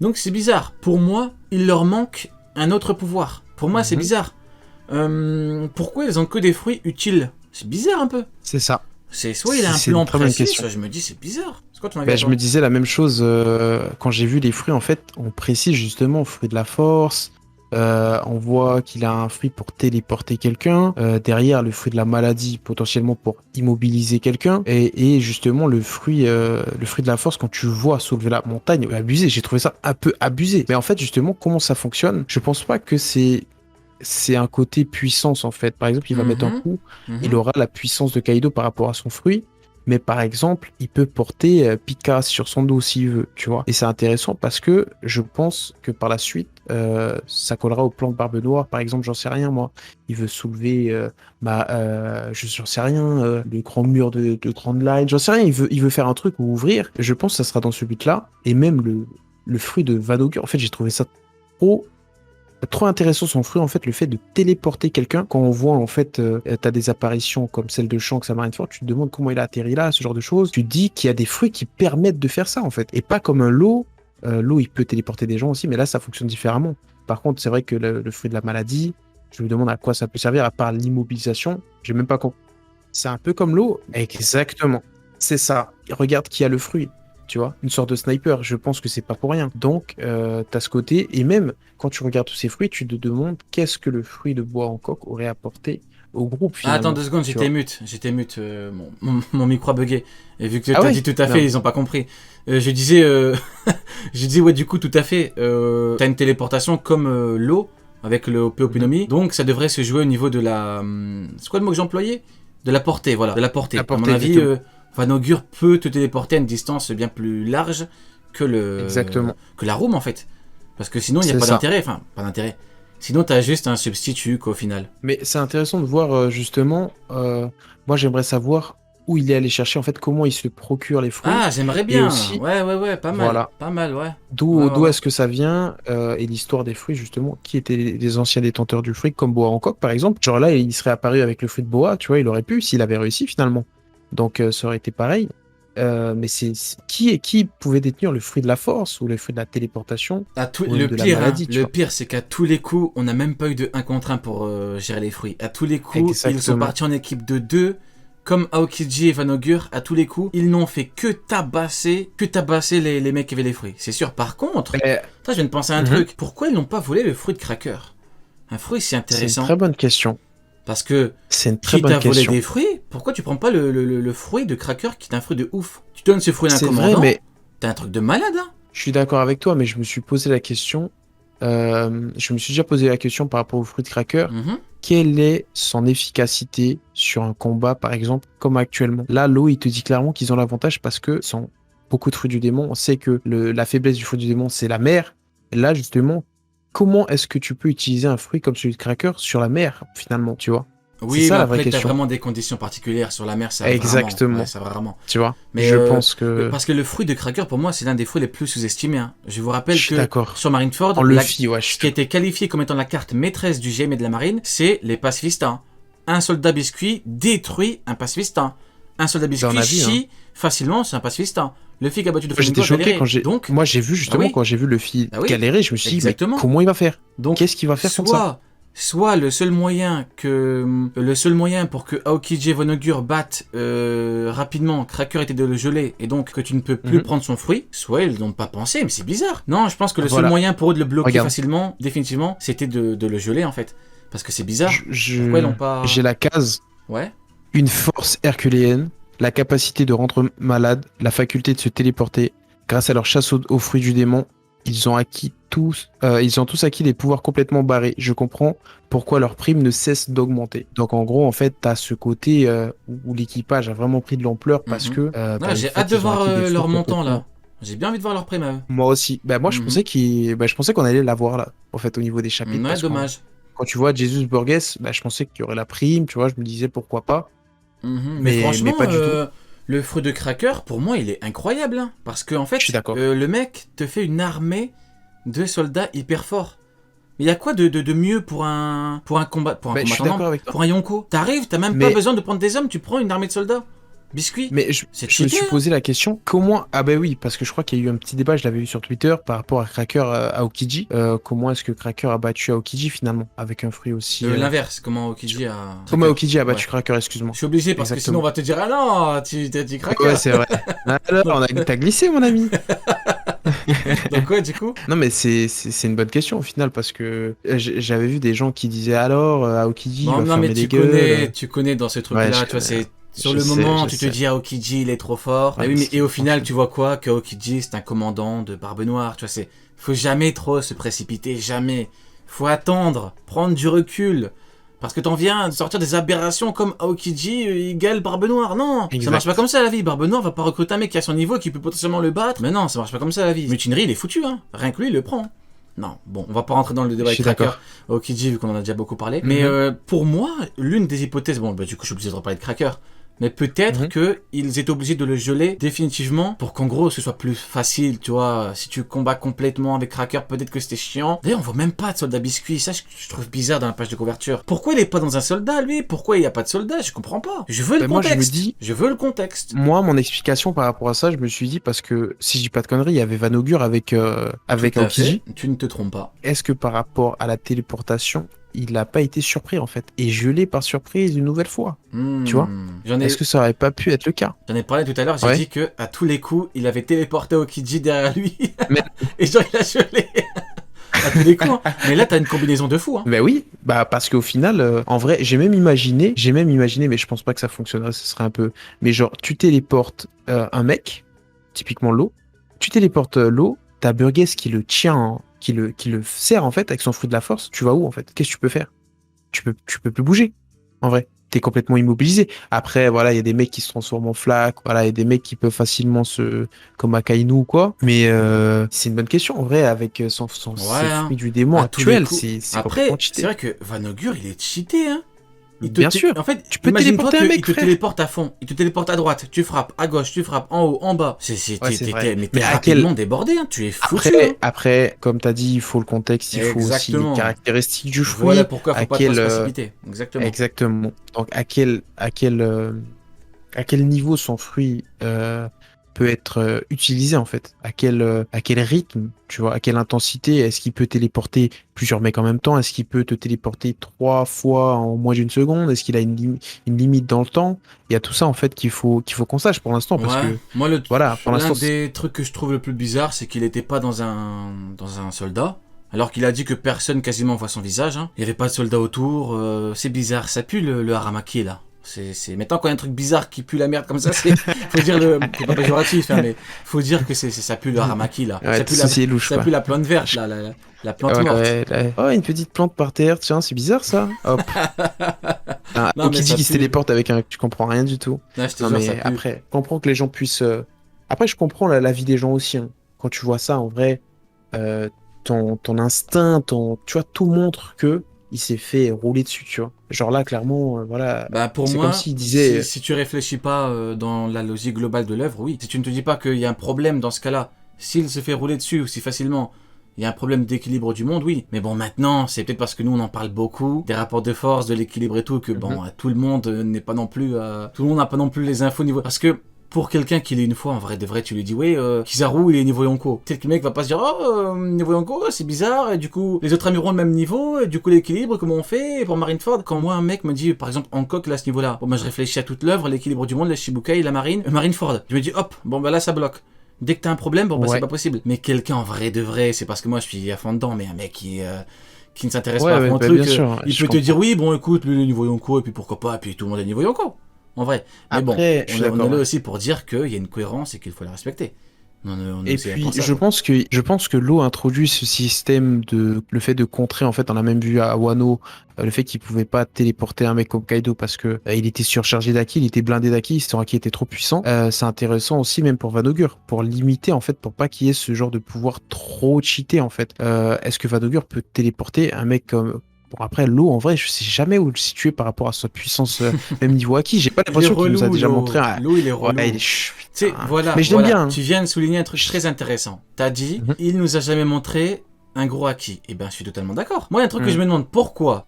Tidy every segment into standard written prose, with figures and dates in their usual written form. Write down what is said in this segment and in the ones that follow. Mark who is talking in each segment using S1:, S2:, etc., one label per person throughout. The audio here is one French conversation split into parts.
S1: Donc c'est bizarre. Pour moi, il leur manque un autre pouvoir. Pour moi, c'est bizarre. Pourquoi ils ont que des fruits utiles? C'est bizarre un peu.
S2: C'est ça.
S1: C'est soit il a un
S2: C'est une
S1: plan
S2: très bonne
S1: précis,
S2: question.
S1: soit je me dis c'est bizarre. C'est quoi ton avis à
S2: Je
S1: toi?
S2: me disais la même chose quand j'ai vu les fruits. En fait, on précise justement fruit de la force. On voit qu'il a un fruit pour téléporter quelqu'un. Derrière, le fruit de la maladie, potentiellement pour immobiliser quelqu'un. Et justement, le fruit de la force, quand tu vois soulever la montagne, abusé. J'ai trouvé ça un peu abusé. Mais en fait, justement, comment ça fonctionne? Je pense pas que c'est un côté puissance en fait. Par exemple, il va mettre un
S1: Mhm,
S2: coup, il
S1: mhm.
S2: aura la puissance de Kaido par rapport à son fruit, mais par exemple, il peut porter Picas sur son dos s'il veut, tu vois. Et c'est intéressant parce que je pense que par la suite, ça collera au plan de Barbe Noire. Par exemple, j'en sais rien moi. Il veut soulever, j'en sais rien, le grand mur de Grand Line, j'en sais rien. Il veut faire un truc ou ouvrir. Je pense que ça sera dans ce but-là. Et même le fruit de Vanogur, en fait, j'ai trouvé ça trop trop intéressant son fruit, en fait, le fait de téléporter quelqu'un. Quand on voit, en fait, t'as des apparitions comme celle de Shanks à Marineford, tu te demandes comment il a atterri là, ce genre de choses. Tu te dis qu'il y a des fruits qui permettent de faire ça, en fait. Et pas comme un lot. L'eau, il peut téléporter des gens aussi, mais là, ça fonctionne différemment. Par contre, c'est vrai que le fruit de la maladie, je me demande à quoi ça peut servir, à part l'immobilisation. J'ai même pas compris. C'est un peu comme l'eau. Exactement. C'est ça. Regarde qui a le fruit. Tu vois, une sorte de sniper. Je pense que c'est pas pour rien. Donc, t'as ce côté. Et même quand tu regardes tous ces fruits, tu te demandes qu'est-ce que le fruit de bois en coque aurait apporté au groupe
S1: Ah, attends
S2: finalement.
S1: 2 secondes,
S2: Tu vois.
S1: j'étais mute, mon micro a bugué. Et vu que
S2: Ah
S1: t'as dit
S2: oui?
S1: tout à fait,
S2: Non.
S1: ils ont pas compris. Je disais, je disais ouais du coup tout à fait. T'as une téléportation comme l'eau avec le
S2: Mhm.
S1: Peoponomy, donc ça devrait se jouer au niveau de la, c'est quoi le mot que j'ai employé? De la portée, voilà, de la portée. À mon
S2: Apporté,
S1: avis,
S2: exactement.
S1: Van Augur peut te téléporter à une distance bien plus large
S2: Exactement.
S1: que la room en fait, parce que sinon il y a
S2: C'est
S1: pas
S2: ça.
S1: d'intérêt, enfin pas d'intérêt. Sinon t'as juste un substitut qu'au final.
S2: Mais c'est intéressant de voir justement. Moi, j'aimerais savoir où il est allé chercher, en fait, comment il se procure les fruits.
S1: Ah, j'aimerais
S2: Et
S1: bien.
S2: aussi,
S1: Ouais,
S2: voilà.
S1: pas mal, ouais. Ouais,
S2: D'où
S1: ouais,
S2: d'où
S1: ouais.
S2: est-ce que ça vient et l'histoire des fruits justement, qui étaient les anciens détenteurs du fruit, comme Boa Hancock par exemple. Genre là, il serait apparu avec le fruit de Boa, tu vois, il aurait pu s'il avait réussi finalement. Donc ça aurait été pareil. Mais qui pouvait détenir le fruit de la force ou le fruit de la téléportation ou même
S1: Le
S2: de la
S1: pire, hein,
S2: maladie, tu
S1: le
S2: vois.
S1: pire, c'est qu'à tous les coups, on n'a même pas eu de 1 contre 1 pour gérer les fruits. À tous les coups, ils sont
S2: Exactement.
S1: partis en équipe de 2, comme Aokiji et Van Augur. À tous les coups, ils n'ont fait que tabasser les mecs qui avaient les fruits. C'est sûr. Par contre,
S2: Mais,
S1: je viens de penser à un
S2: mhm,
S1: truc. Pourquoi ils n'ont pas volé le fruit de Cracker? Un fruit si
S2: c'est une
S1: intéressant.
S2: très bonne question.
S1: Parce que,
S2: C'est une très
S1: quitte
S2: bonne
S1: à voler
S2: question.
S1: des fruits, pourquoi tu prends pas le fruit de Cracker qui est un fruit de ouf? Tu donnes ce fruit à un
S2: C'est vrai,
S1: commandant,
S2: mais
S1: t'as un truc de malade, hein?
S2: je suis d'accord avec toi, mais je me suis posé la question. Je me suis déjà posé la question par rapport au fruit de cracker.
S1: Mhm.
S2: Quelle est son efficacité sur un combat, par exemple, comme actuellement? Là, l'eau, il te dit clairement qu'ils ont l'avantage parce que sans beaucoup de fruits du démon, on sait que la faiblesse du fruit du démon, c'est la mer. Et là, justement, comment est-ce que tu peux utiliser un fruit comme celui de cracker sur la mer, finalement, tu vois? C'est
S1: Oui, mais
S2: ça la vraie
S1: après, t'as
S2: question.
S1: vraiment des conditions particulières. Sur la mer, ça arrive rarement. Ouais,
S2: Exactement.
S1: ça arrive rarement.
S2: Tu vois?
S1: Mais
S2: Je pense que
S1: parce que le fruit de Cracker, pour moi, c'est l'un des fruits les plus sous-estimés, hein. Je vous
S2: je
S1: rappelle
S2: suis
S1: que
S2: d'accord.
S1: sur Marineford,
S2: En Luffy, ouais,
S1: ce qui a été qualifié comme étant la carte maîtresse du GM et de la marine, c'est les pacifistes, hein. Un soldat biscuit détruit un pacifiste, hein. Un soldat
S2: dans
S1: biscuit
S2: la vie, hein.
S1: chie facilement, c'est un pacifiste, hein. Le flic a battu de
S2: Moi, j'étais
S1: Flamingo a
S2: choqué
S1: galéré. Donc,
S2: moi, j'ai vu
S1: bah
S2: justement,
S1: oui,
S2: quand j'ai vu le fil
S1: bah oui,
S2: galérer, je me suis dit, mais
S1: exactement.
S2: comment il va faire?
S1: Donc,
S2: Qu'est-ce qu'il va faire contre ça?
S1: soit le seul moyen pour que Aokiji et Von Augur battent rapidement Cracker était de le geler et donc que tu ne peux plus
S2: Mhm.
S1: prendre son fruit, soit ils n'ont pas pensé, mais c'est bizarre. Non, je pense que le seul
S2: Voilà,
S1: moyen pour eux de le bloquer
S2: regarde,
S1: facilement, définitivement, c'était de le geler en fait. Parce que c'est bizarre.
S2: je,
S1: Pourquoi ils
S2: je-
S1: l'ont pas...
S2: j'ai la case,
S1: Ouais.
S2: une force herculéenne, la capacité de rendre malade, la faculté de se téléporter. Grâce à leur chasse aux fruits du démon, ils ont tous acquis des pouvoirs complètement barrés. Je comprends pourquoi leur prime ne cesse d'augmenter. Donc en gros, en fait, t'as ce côté où l'équipage a vraiment pris de l'ampleur parce
S1: Mhm.
S2: que,
S1: Ouais,
S2: en
S1: j'ai hâte
S2: fait,
S1: de
S2: ils ont
S1: voir
S2: acquis des
S1: leur
S2: forces
S1: montant
S2: complètement.
S1: là. J'ai bien envie de voir leur prime à eux.
S2: Moi aussi. Moi,
S1: Mhm.
S2: je pensais qu'on allait l'avoir là, en fait, au niveau des chapitres,
S1: Ouais,
S2: parce que
S1: dommage.
S2: quand tu vois Jesus Burgess, je pensais qu'il y aurait la prime, tu vois, je me disais pourquoi pas,
S1: Mhm. Mais
S2: mais
S1: franchement,
S2: pas du tout.
S1: le fruit de Cracker, pour moi, il est incroyable. Hein, parce que en
S2: Je suis
S1: fait,
S2: d'accord.
S1: le mec te fait une armée de soldats hyper forts. Il y a quoi de mieux pour un
S2: Je suis
S1: combattant, non,
S2: d'accord avec toi.
S1: pour un Yonko? T'arrives, t'as même pas
S2: Mais
S1: besoin de prendre des hommes, tu prends une armée de soldats. Biscuit.
S2: Mais je
S1: C'est
S2: me suis
S1: cheaté, hein.
S2: posé la question, comment... Ah bah oui, parce que je crois qu'il y a eu un petit débat, je l'avais vu sur Twitter, par rapport à Cracker Aokiji. Comment est-ce que Cracker a battu Aokiji finalement, avec un fruit aussi...
S1: L'inverse, comment Okiji a...
S2: Comment Aokiji a
S1: Ouais.
S2: battu Cracker, excuse-moi.
S1: Je suis obligé parce que sinon on
S2: Exactement.
S1: va te dire ah non, tu t'as dit
S2: Ouais,
S1: cracker.
S2: c'est vrai. Alors, t'as glissé, mon ami.
S1: Donc ouais, du coup.
S2: Non, mais c'est une bonne question au final, parce que j'avais vu des gens qui disaient alors, Aokiji, il
S1: Bon,
S2: va
S1: non mais
S2: fermer les gueules.
S1: tu connais dans ce
S2: Ouais,
S1: truc-là, tu vois, c'est sur
S2: je
S1: le
S2: sais,
S1: moment,
S2: je
S1: tu te
S2: sais.
S1: dis Aokiji il est trop fort.
S2: Ouais,
S1: Et oui,
S2: mais
S1: mais
S2: ce
S1: et
S2: qui
S1: au
S2: me prend
S1: final,
S2: fou.
S1: tu vois quoi? Que Aokiji c'est un commandant de Barbe Noire, tu vois, c'est faut jamais trop se précipiter, jamais. Faut attendre, prendre du recul. Parce que t'en viens de sortir des aberrations comme Aokiji égale Barbe Noire. Non, ça marche pas
S2: Exact.
S1: comme ça la vie. Barbe Noire va pas recruter un mec qui a son niveau qui peut potentiellement le battre. Mais non, ça marche pas comme ça la vie. Mutinerie, il est foutu, hein. Rien que lui, il le prend. Non, bon, on va pas rentrer dans le
S2: Je
S1: débat avec
S2: suis
S1: Cracker,
S2: d'accord.
S1: Aokiji, vu qu'on en a déjà beaucoup parlé. Mais pour moi, l'une des hypothèses, bon, bah, du coup, je suis obligé de reparler de Cracker. Mais peut-être
S2: Mhm.
S1: que ils étaient obligés de le geler définitivement pour qu'en gros ce soit plus facile, tu vois. Si tu combats complètement avec Cracker, peut-être que c'était chiant. D'ailleurs, on voit même pas de soldat biscuit. Ça, je trouve bizarre dans la page de couverture. Pourquoi il est pas dans un soldat, lui? Pourquoi il y a pas de soldat? Je comprends pas. Je veux le
S2: Ben, moi, je me
S1: contexte.
S2: dis,
S1: Je veux le contexte.
S2: moi, mon explication par rapport à ça, je me suis dit, parce que si je dis pas de conneries, il y avait Van Augur avec,
S1: Tout
S2: avec
S1: à fait.
S2: Aokiji.
S1: Tu ne te trompes pas.
S2: Est-ce que par rapport à la téléportation, il n'a pas été surpris en fait et gelé par surprise une nouvelle fois? Tu vois?
S1: J'en ai,
S2: Est-ce que ça aurait pas pu être le cas?
S1: J'en ai parlé tout à l'heure, j'ai
S2: Ouais.
S1: dit que à tous les coups, il avait téléporté Aokiji derrière lui.
S2: Mais
S1: Et genre, il a gelé. À tous les coups. Hein. Mais là, t'as une combinaison de fou. Hein.
S2: ben oui, bah parce qu'au final, en vrai, j'ai même imaginé, mais je pense pas que ça fonctionnerait, ce serait un peu. Mais genre, tu téléportes un mec, typiquement l'eau, tu téléportes l'eau, t'as Burgess qui le tient, qui le sert en fait avec son fruit de la force. Tu vas où en fait? Qu'est-ce que tu peux faire? Tu peux plus bouger. En vrai, t'es complètement immobilisé. Après, voilà, il y a des mecs qui se transforment en flaque. Voilà, il y a des mecs qui peuvent facilement comme Akainu ou quoi. Mais c'est une bonne question. En vrai, avec
S1: Ouais,
S2: ses
S1: hein.
S2: fruits du démon
S1: À tous les
S2: actuels,
S1: coups.
S2: c'est complètement
S1: Après, c'est
S2: cheaté.
S1: vrai que Van Augur, il est cheaté. Hein.
S2: Bien sûr.
S1: En fait,
S2: Tu peux
S1: imagine-toi
S2: téléporter un
S1: qu'il
S2: mec,
S1: te
S2: frère.
S1: téléporte à fond. Il te téléporte à droite, tu frappes, à gauche, tu frappes, en haut, en bas.
S2: Ouais, c'est vrai.
S1: Mais
S2: Mais
S1: t'es
S2: à quel...
S1: rapidement débordé, hein. Tu es foutu. Hein.
S2: Après, comme t'as dit, il faut le contexte, il faut aussi les
S1: Exactement.
S2: caractéristiques du
S1: Voilà
S2: fruit.
S1: pourquoi faut
S2: À
S1: pas trop
S2: quel,
S1: se précipiter. Exactement.
S2: exactement. Donc, à quel niveau son fruit peut être utilisé en fait? À quel rythme, tu vois? À quelle intensité? Est-ce qu'il peut téléporter plusieurs mecs en même temps? Est-ce qu'il peut te téléporter 3 fois en moins d'une seconde? Est-ce qu'il a une limite dans le temps? Il y a tout ça en fait qu'il faut qu'on sache pour l'instant parce
S1: Ouais.
S2: que
S1: Moi,
S2: voilà, pour
S1: l'un
S2: l'instant.
S1: des trucs que je trouve le plus bizarre, c'est qu'il était pas dans un soldat. Alors qu'il a dit que personne quasiment voit son visage. Hein. Il y avait pas de soldat autour. C'est bizarre. Ça pue le haramaki là. Maintenant quand il y a un truc bizarre qui pue la merde comme ça, faut dire c'est pas péjoratif, hein, mais faut dire que ça pue le haramaki là.
S2: Ouais,
S1: Ça
S2: tout
S1: pue
S2: ceci est louche
S1: ça
S2: quoi.
S1: pue la plante verte là, la plante
S2: Ouais,
S1: morte.
S2: Oh, une petite plante par terre, tiens, c'est bizarre ça. Hop. Ah,
S1: Non mais
S2: Okiji
S1: ça
S2: qui se
S1: pue.
S2: téléporte avec un. Tu comprends rien du tout.
S1: Non, je te
S2: Non,
S1: jure, ça
S2: mais
S1: pue.
S2: après, je comprends que les gens puissent. Après, je comprends la vie des gens aussi. Hein. Quand tu vois ça, en vrai, euh, ton instinct, tu vois, tout montre que il s'est fait rouler dessus, tu vois. Genre là, clairement, voilà.
S1: Bah pour
S2: C'est comme
S1: moi,
S2: s'il disait.
S1: si tu réfléchis pas dans la logique globale de l'œuvre, oui. Si tu ne te dis pas qu'il y a un problème dans ce cas-là, s'il se fait rouler dessus aussi facilement, il y a un problème d'équilibre du monde, oui. Mais bon, maintenant, c'est peut-être parce que nous, on en parle beaucoup, des rapports de force, de l'équilibre et tout, que bon, tout le monde n'est pas non plus... tout le monde n'a pas non plus les infos niveau... Parce que pour quelqu'un qui l'est une fois, en vrai de vrai, tu lui dis, oui, Kizaru, il est niveau Yonko. Peut-être que le mec va pas se dire, oh, niveau Yonko, c'est bizarre, et du coup, les autres amis auront le même niveau, et du coup, l'équilibre, comment on fait pour Marineford? Quand moi, un mec me dit, par exemple, Hancock, là, à ce niveau-là, bon, moi, je réfléchis à toute l'œuvre, l'équilibre du monde, la Shibukai, la marine, Marineford. Je me dis, hop, bon, bah là, ça bloque. Dès que t'as un problème, bon, bah,
S2: Ouais.
S1: c'est pas possible. Mais quelqu'un, en vrai de vrai, c'est parce que moi, je suis à fond dedans, mais un mec qui ne s'intéresse
S2: Ouais,
S1: pas à
S2: ouais,
S1: fond au
S2: bah,
S1: truc,
S2: bien sûr,
S1: il
S2: je
S1: peut te dire,
S2: comprends.
S1: oui, bon, écoute, lui, le niveau Yonko, et puis pourquoi pas, et puis tout le monde est niveau Yonko. En vrai. Mais bon,
S2: Après, je suis
S1: on est
S2: d'accord.
S1: là
S2: Ouais.
S1: aussi pour dire qu'il y a une cohérence et qu'il faut la respecter. On est
S2: Et
S1: aussi là
S2: puis,
S1: pour ça,
S2: je
S1: quoi.
S2: pense que l'eau introduit ce système le fait de contrer, en fait, on a même vu à Wano, le fait qu'il pouvait pas téléporter un mec comme Kaido parce que il était surchargé d'acquis, il était blindé d'acquis, son acquis était trop puissant. C'est intéressant aussi, même pour Vanogur, pour limiter, en fait, pour pas qu'il y ait ce genre de pouvoir trop cheaté, en fait. Est-ce que Vanogur peut téléporter un mec comme... Bon, après, l'eau, en vrai, je sais jamais où le situer par rapport à sa puissance, même niveau acquis. J'ai pas
S1: Il est
S2: l'impression qu'il nous a
S1: relou,
S2: déjà
S1: l'eau.
S2: montré un...
S1: L'eau, il est
S2: Ouais,
S1: relou.
S2: il est...
S1: Tu sais,
S2: Putain.
S1: voilà,
S2: Mais je l'aime bien. Hein.
S1: Tu viens de souligner un truc très intéressant. T'as dit,
S2: Mhm.
S1: il nous a jamais montré un gros acquis. Eh ben, je suis totalement d'accord. Moi, il y a un truc que
S2: Mhm.
S1: je me demande, pourquoi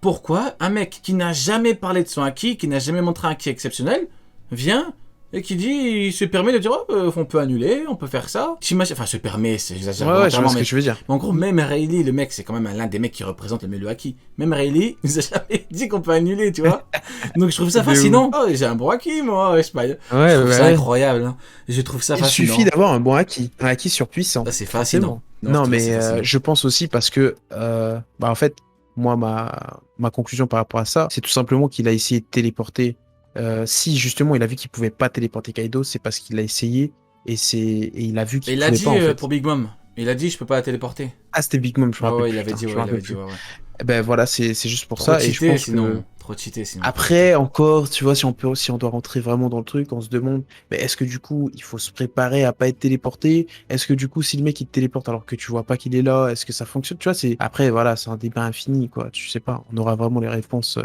S1: un mec qui n'a jamais parlé de son acquis, qui n'a jamais montré un acquis exceptionnel, vient et qui dit, il se permet de dire, oh, on peut annuler, on peut faire ça. Enfin, se permet, j'exagère
S2: Ouais, je vois ce
S1: mais
S2: que tu veux dire.
S1: en gros, même Rayleigh, le mec, c'est quand même l'un des mecs qui représente le milieu acquis. Même Rayleigh nous a jamais dit qu'on peut annuler, tu vois. Donc je trouve ça fascinant. Oh, j'ai un bon acquis, moi, je sais pas. Je trouve ça incroyable. Hein. Je trouve ça fascinant.
S2: Il suffit d'avoir un bon acquis, un acquis surpuissant.
S1: Ça, c'est fascinant.
S2: Non, mais je pense aussi parce que, en fait, moi, ma conclusion par rapport à ça, c'est tout simplement qu'il a essayé de téléporter. Si justement il a vu qu'il pouvait pas téléporter Kaido, c'est parce qu'il a essayé et il a vu qu'il pouvait pas. Il
S1: a dit pour Big Mom. Il a dit je peux pas la téléporter.
S2: Ah, c'était Big Mom, je me rappelle.
S1: Ouais, il avait dit.
S2: Ben voilà, c'est juste pour
S1: trop
S2: ça.
S1: Cheaté,
S2: et je pense
S1: sinon. Trop cheaté sinon.
S2: Après, encore, tu vois, si on doit rentrer vraiment dans le truc, on se demande, mais est-ce que du coup, il faut se préparer à pas être téléporté? Est-ce que du coup, si le mec il te téléporte alors que tu vois pas qu'il est là, est-ce que ça fonctionne? Tu vois, après, voilà, c'est un débat infini, quoi. Tu sais pas, on aura vraiment les réponses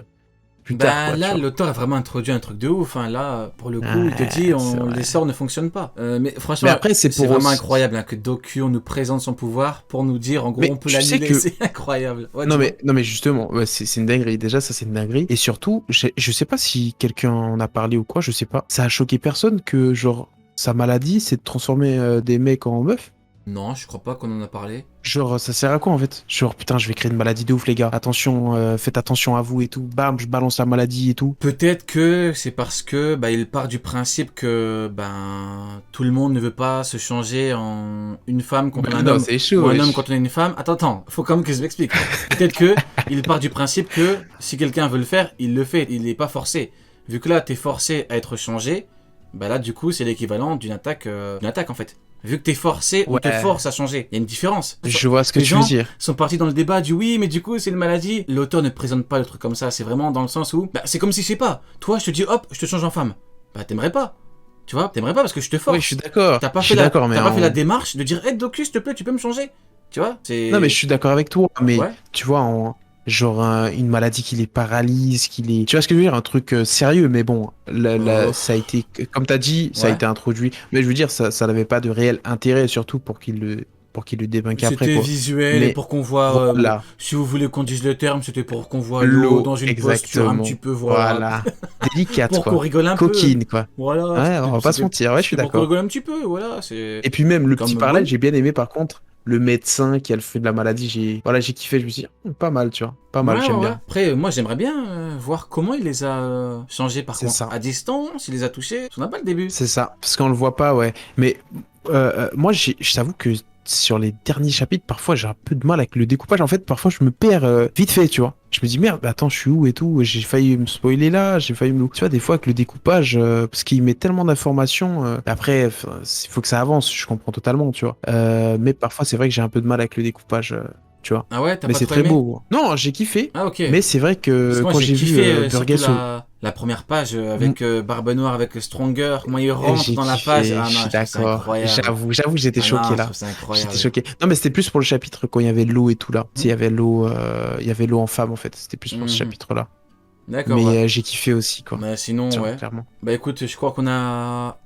S2: plus tard. Quoi,
S1: là, l'auteur a vraiment introduit un truc de ouf. Hein. Là, pour le coup, il te dit, les sorts ne fonctionnent pas. Mais franchement,
S2: après, c'est
S1: vraiment incroyable hein, que Dokyo nous présente son pouvoir pour nous dire, en gros, on peut l'annuler. C'est incroyable. Ouais,
S2: non, mais justement, c'est une dinguerie. Déjà, ça, c'est une dinguerie. Et surtout, je sais pas si quelqu'un en a parlé ou quoi, je sais pas. Ça a choqué personne que, genre, sa maladie, c'est de transformer des mecs en meufs.
S1: Non, je crois pas qu'on en a parlé.
S2: Genre, ça sert à quoi en fait? Genre, putain, je vais créer une maladie de ouf, les gars. Attention, faites attention à vous et tout. Bam, je balance la maladie et tout.
S1: Peut-être que c'est parce que il part du principe que tout le monde ne veut pas se changer en une femme contre un homme
S2: chaud,
S1: ou un homme contre une femme. Attends, faut quand même que je m'explique. Peut-être que il part du principe que si quelqu'un veut le faire, il le fait. Il n'est pas forcé. Vu que là, t'es forcé à être changé, là du coup, c'est l'équivalent d'une attaque en fait. Vu que t'es forcé, on te force à changer. Il y a une différence.
S2: Je vois ce que tu veux dire.
S1: Sont partis dans le débat du oui, mais du coup, c'est une maladie. L'auteur ne présente pas le truc comme ça. C'est vraiment dans le sens où, c'est comme si, je sais pas, toi, je te dis, hop, je te change en femme. T'aimerais pas. Tu vois, t'aimerais pas parce que je te force.
S2: Oui, je suis d'accord.
S1: T'as pas fait la démarche de dire, hey, Doku, s'il te plaît, tu peux me changer. Tu vois,
S2: Non, mais je suis d'accord avec toi. Mais tu vois, genre une maladie qui les paralyse, tu vois ce que je veux dire, un truc sérieux, mais bon, ça a été, comme t'as dit, ça a été introduit, mais je veux dire, ça n'avait pas de réel intérêt, surtout pour qu'il le débunk après.
S1: C'était visuel et pour qu'on voit, si vous voulez qu'on dise le terme, c'était pour qu'on voit l'eau dans une posture un petit peu,
S2: voilà. Délicate,
S1: pour qu'on rigole un
S2: coquine,
S1: peu.
S2: quoi.
S1: Voilà.
S2: Ouais, on va pas se mentir, je suis d'accord.
S1: Pour qu'on rigole un petit peu, voilà.
S2: Et puis même, le petit parallèle, j'ai bien aimé par contre. Le médecin qui a le fait de la maladie, j'ai kiffé, je me suis dit, pas mal, tu vois, pas mal, j'aime bien.
S1: Après, moi, j'aimerais bien voir comment il les a changés, par contre, à distance, il les a touchés, on n'a pas le début.
S2: C'est ça, parce qu'on le voit pas, ouais. Mais moi, je t'avoue que sur les derniers chapitres, parfois, j'ai un peu de mal avec le découpage. En fait, parfois, je me perds vite fait, tu vois. Je me dis, merde, attends, je suis où et tout. J'ai failli me spoiler là, Tu vois, des fois, avec le découpage, parce qu'il met tellement d'informations. Après, il faut que ça avance, je comprends totalement, tu vois. Mais parfois, c'est vrai que j'ai un peu de mal avec le découpage. Tu vois.
S1: Ah ouais, t'as
S2: mais
S1: pas
S2: c'est très beau. Non, j'ai kiffé.
S1: Ah ok.
S2: Mais c'est vrai que quand j'ai vu Burgess,
S1: la première page avec Barbe Noire, avec Stronger, comment il rentre dans la page. Ah non, c'est incroyable.
S2: J'avoue, j'étais choqué là. J'étais choqué. Non, mais c'était plus pour le chapitre quand il y avait l'eau et tout là. Tu sais, il y avait l'eau en femme en fait. C'était plus pour ce chapitre là.
S1: D'accord.
S2: Mais j'ai kiffé aussi quoi.
S1: Mais sinon,
S2: clairement.
S1: Écoute, je crois qu'on a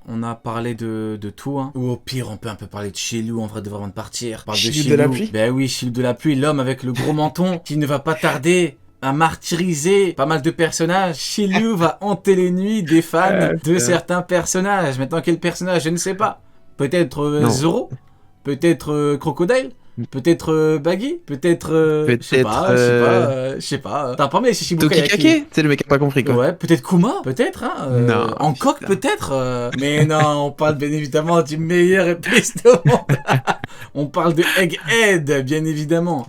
S1: parlé de tout. Hein. Ou au pire, on peut un peu parler de Shilou en vrai avant de partir.
S2: Shilou de la pluie.
S1: Ben oui, Shilou de la pluie, l'homme avec le gros menton qui ne va pas tarder à martyriser pas mal de personnages. Shilou va hanter les nuits des fans de certains personnages. Maintenant, quel personnage, je ne sais pas. Peut-être Zoro, peut-être Crocodile. Peut-être Baggy, peut-être je sais pas. T'as pas mais Shishibuka
S2: Tokikake, c'est le mec qui a pas compris quoi.
S1: Ouais, peut-être Kuma, peut-être
S2: non.
S1: Hancock peut-être mais non, on parle bien évidemment du meilleur épice au monde. On parle de Egghead bien évidemment.